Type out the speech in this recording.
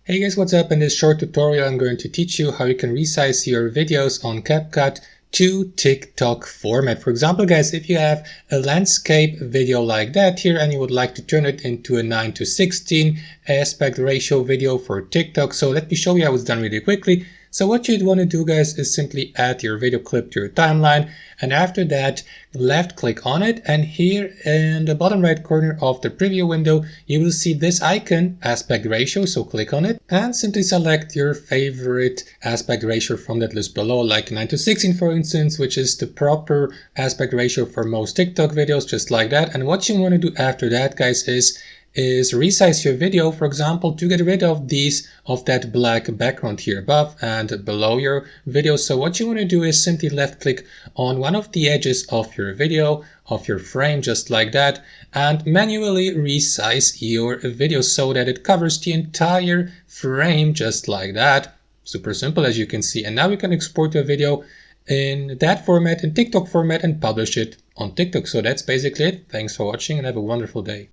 Hey guys, what's up? In this short tutorial I'm going to teach you how you can resize your videos on CapCut to TikTok format. For example guys, if you have a landscape video like that here and you would like to turn it into a 9:16 aspect ratio video for TikTok, so let me show you how it's done really quickly. So what you'd want to do guys is simply add your video clip to your timeline, and after that left click on it, and here in the bottom right corner of the preview window you will see this icon, aspect ratio, so click on it and simply select your favorite aspect ratio from that list below, like 9:16 for instance, which is the proper aspect ratio for most TikTok videos, just like that. And what you want to do after that guys is resize your video, for example, to get rid of that black background here above and below your video. So what you want to do is simply left click on one of the edges of your video, of your frame, just like that, and manually resize your video so that it covers the entire frame, just like that. Super simple, as you can see. And now we can export the video in that format, in TikTok format, and publish it on TikTok. So that's basically it. Thanks for watching and have a wonderful day.